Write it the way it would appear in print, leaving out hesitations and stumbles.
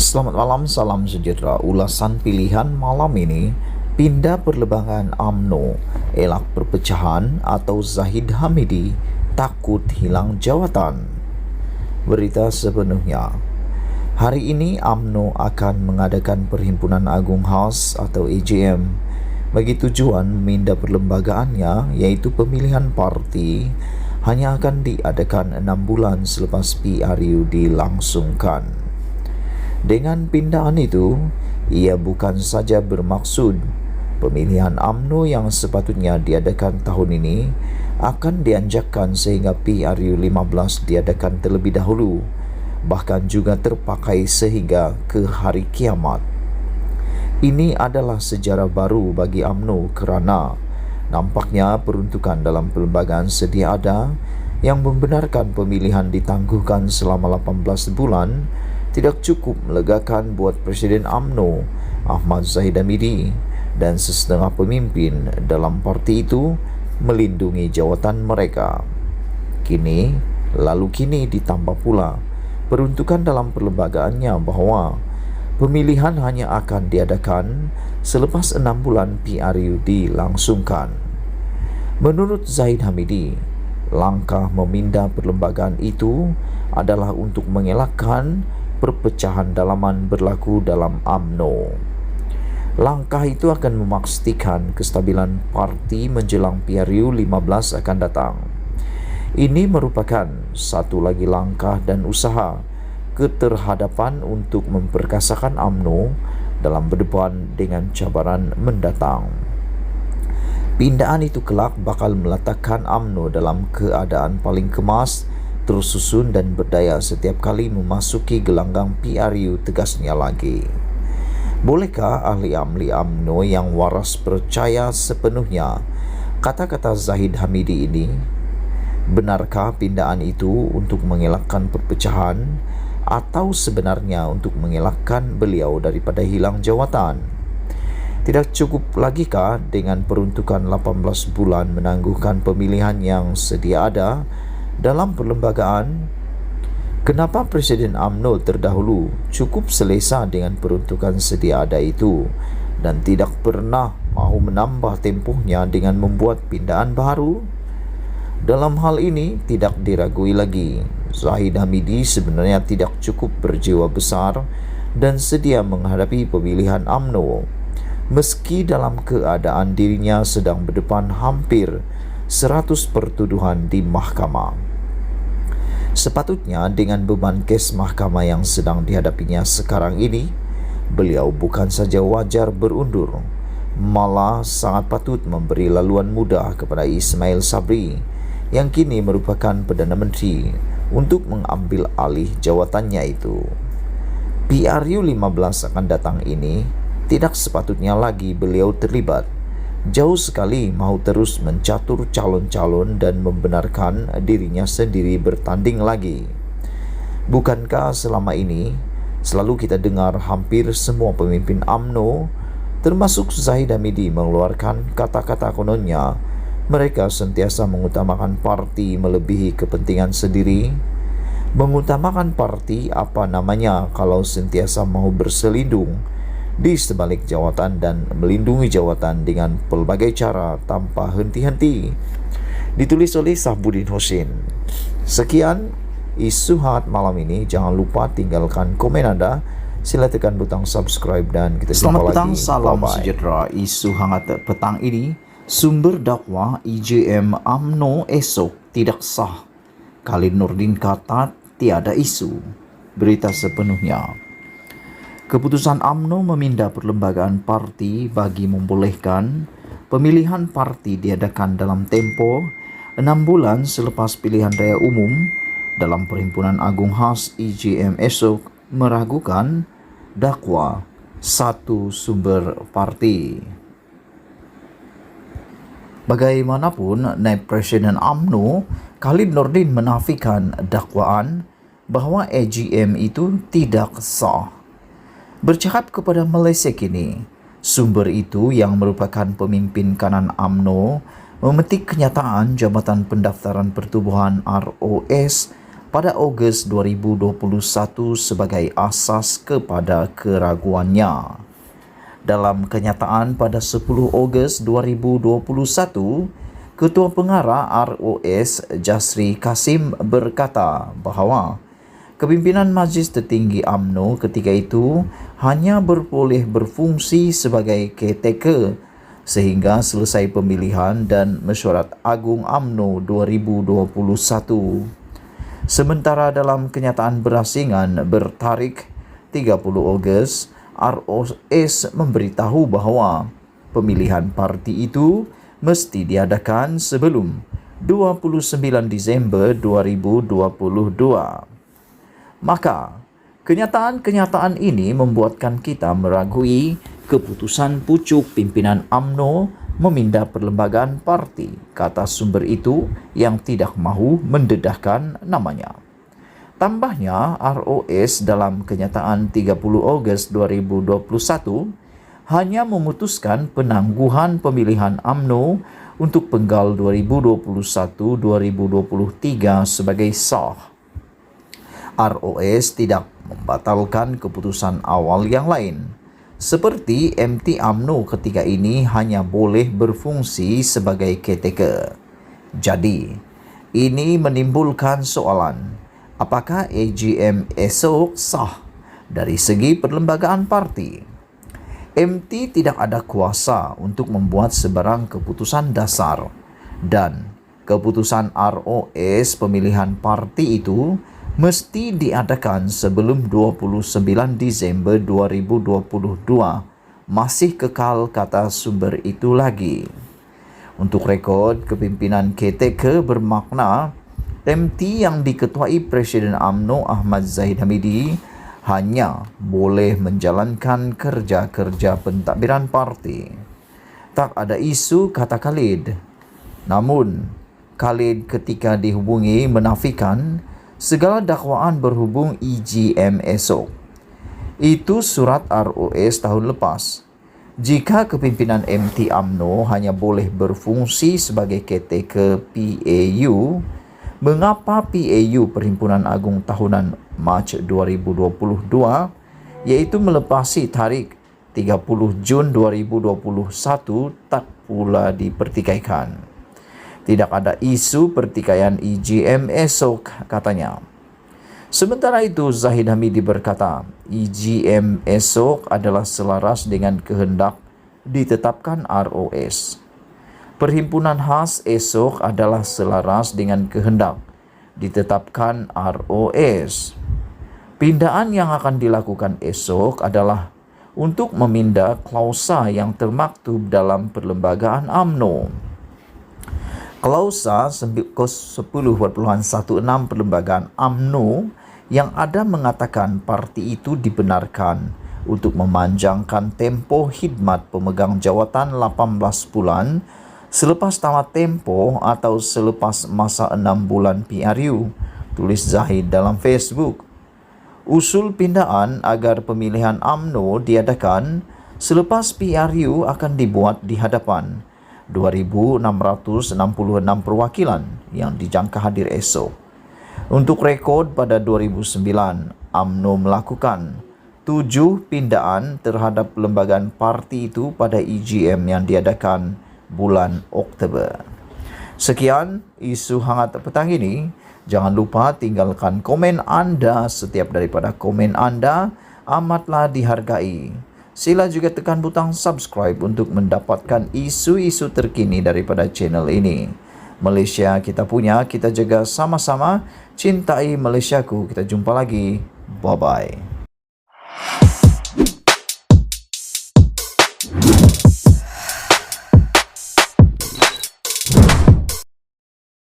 Selamat malam, salam sejahtera. Ulasan pilihan malam ini, pindah perlembagaan UMNO, elak perpecahan atau Zahid Hamidi takut hilang jawatan. Berita sepenuhnya. Hari ini UMNO akan mengadakan Perhimpunan Agung Khas atau AGM bagi tujuan memindah perlembagaannya, iaitu pemilihan parti hanya akan diadakan 6 bulan selepas PRU dilangsungkan. Dengan pindahan itu, ia bukan saja bermaksud pemilihan UMNO yang sepatutnya diadakan tahun ini akan dianjakkan sehingga PRU 15 diadakan terlebih dahulu, bahkan juga terpakai sehingga ke hari kiamat. Ini adalah sejarah baru bagi UMNO kerana nampaknya peruntukan dalam perlembagaan sedia ada yang membenarkan pemilihan ditangguhkan selama 18 bulan tidak cukup melegakan buat Presiden UMNO Ahmad Zahid Hamidi dan sesetengah pemimpin dalam parti itu melindungi jawatan mereka. Kini ditambah pula peruntukan dalam perlembagaannya bahawa pemilihan hanya akan diadakan selepas 6 bulan PRU dilangsungkan. Menurut Zahid Hamidi, langkah memindah perlembagaan itu adalah untuk mengelakkan perpecahan dalaman berlaku dalam UMNO. Langkah itu akan memastikan kestabilan parti menjelang PRU 15 akan datang. Ini merupakan satu lagi langkah dan usaha keterhadapan untuk memperkasakan UMNO dalam berdepan dengan cabaran mendatang. Pindahan itu kelak bakal meletakkan UMNO dalam keadaan paling kemas, tersusun dan berdaya setiap kali memasuki gelanggang PRU, tegasnya lagi. Bolehkah ahli UMNO yang waras percaya sepenuhnya kata-kata Zahid Hamidi ini? Benarkah pindahan itu untuk mengelakkan perpecahan atau sebenarnya untuk mengelakkan beliau daripada hilang jawatan? Tidak cukup lagikah dengan peruntukan 18 bulan menangguhkan pemilihan yang sedia ada dalam perlembagaan? Kenapa Presiden UMNO terdahulu cukup selesa dengan peruntukan sedia ada itu dan tidak pernah mahu menambah tempohnya dengan membuat pindahan baru? Dalam hal ini tidak diragui lagi, Zahid Hamidi sebenarnya tidak cukup berjiwa besar dan sedia menghadapi pemilihan UMNO, meski dalam keadaan dirinya sedang berdepan hampir 100 pertuduhan di mahkamah. Sepatutnya dengan beban kes mahkamah yang sedang dihadapinya sekarang ini, beliau bukan saja wajar berundur, malah sangat patut memberi laluan mudah kepada Ismail Sabri yang kini merupakan Perdana Menteri untuk mengambil alih jawatannya itu. PRU 15 akan datang ini tidak sepatutnya lagi beliau terlibat. Jauh sekali mahu terus mencatur calon-calon dan membenarkan dirinya sendiri bertanding lagi. Bukankah selama ini selalu kita dengar hampir semua pemimpin UMNO termasuk Zahid Hamidi mengeluarkan kata-kata kononnya mereka sentiasa mengutamakan parti melebihi kepentingan sendiri? Mengutamakan parti apa namanya kalau sentiasa mahu berselindung di sebalik jawatan dan melindungi jawatan dengan pelbagai cara tanpa henti-henti. Ditulis oleh Sahbudin Husin. Sekian isu hangat malam ini. Jangan lupa tinggalkan komen Anda. Sila tekan butang subscribe dan kita jumpa lagi. Selamat petang, salam Bye-bye. sejahtera. Isu hangat petang ini, sumber dakwah AGM UMNO esok tidak sah. Khalid Nurdin kata tiada isu. Berita sepenuhnya. Keputusan UMNO memindah perlembagaan parti bagi membolehkan pemilihan parti diadakan dalam tempo 6 bulan selepas pilihan raya umum dalam Perhimpunan Agung Khas AGM esok meragukan dakwa satu sumber parti. Bagaimanapun, Naib Presiden UMNO Khalid Nurdin menafikan dakwaan bahawa AGM itu tidak sah. Bercakap kepada Malaysia Kini, sumber itu yang merupakan pemimpin kanan UMNO memetik kenyataan Jabatan Pendaftaran Pertubuhan ROS pada Ogos 2021 sebagai asas kepada keraguannya. Dalam kenyataan pada 10 Ogos 2021, Ketua Pengarah ROS Jasri Kasim berkata bahawa kepimpinan Majlis Tertinggi UMNO ketika itu hanya boleh berfungsi sebagai caretaker sehingga selesai pemilihan dan mesyuarat agung UMNO 2021. Sementara dalam kenyataan berasingan bertarikh 30 Ogos, ROS memberitahu bahawa pemilihan parti itu mesti diadakan sebelum 29 Disember 2022. Maka, kenyataan-kenyataan ini membuatkan kita meragui keputusan pucuk pimpinan UMNO memindah perlembagaan parti, kata sumber itu yang tidak mahu mendedahkan namanya. Tambahnya, ROS dalam kenyataan 30 Ogos 2021 hanya memutuskan penangguhan pemilihan UMNO untuk penggal 2021-2023 sebagai sah. ROS tidak membatalkan keputusan awal yang lain. Seperti MT UMNO ketika ini hanya boleh berfungsi sebagai caretaker. Jadi, ini menimbulkan soalan, apakah AGM esok sah dari segi perlembagaan parti? MT tidak ada kuasa untuk membuat sebarang keputusan dasar dan keputusan ROS pemilihan parti itu mesti diadakan sebelum 29 Disember 2022. Masih kekal, kata sumber itu lagi. Untuk rekod, kepimpinan caretaker bermakna MT yang diketuai Presiden UMNO Ahmad Zahid Hamidi hanya boleh menjalankan kerja-kerja pentadbiran parti. Tak ada isu, kata Khalid. Namun, Khalid ketika dihubungi menafikan segala dakwaan berhubung EGM esok. Itu surat ROS tahun lepas. Jika kepimpinan MT UMNO hanya boleh berfungsi sebagai caretaker PAU, mengapa PAU Perhimpunan Agung Tahunan Mac 2022 iaitu melepasi tarikh 30 Jun 2021 tak pula dipertikaikan? Tidak ada isu pertikaian EGM esok, katanya. Sementara itu, Zahid Hamidi berkata, EGM esok adalah selaras dengan kehendak ditetapkan ROS. Perhimpunan khas esok adalah selaras dengan kehendak ditetapkan ROS. Pindaan yang akan dilakukan esok adalah untuk memindah klausa yang termaktub dalam perlembagaan UMNO. Klausa 10.16 perlembagaan UMNO yang ada mengatakan parti itu dibenarkan untuk memanjangkan tempoh khidmat pemegang jawatan 18 bulan selepas tamat tempoh atau selepas masa 6 bulan PRU, tulis Zahid dalam Facebook. Usul pindaan agar pemilihan UMNO diadakan selepas PRU akan dibuat di hadapan 2,666 perwakilan yang dijangka hadir esok. Untuk rekod, pada 2009, UMNO melakukan 7 pindaan terhadap perlembagaan parti itu pada EGM yang diadakan bulan Oktober. Sekian isu hangat petang ini. Jangan lupa tinggalkan komen anda. Setiap daripada komen anda amatlah dihargai. Sila juga tekan butang subscribe untuk mendapatkan isu-isu terkini daripada channel ini. Malaysia kita punya, kita jaga sama-sama. Cintai Malaysiaku. Kita jumpa lagi. Bye-bye.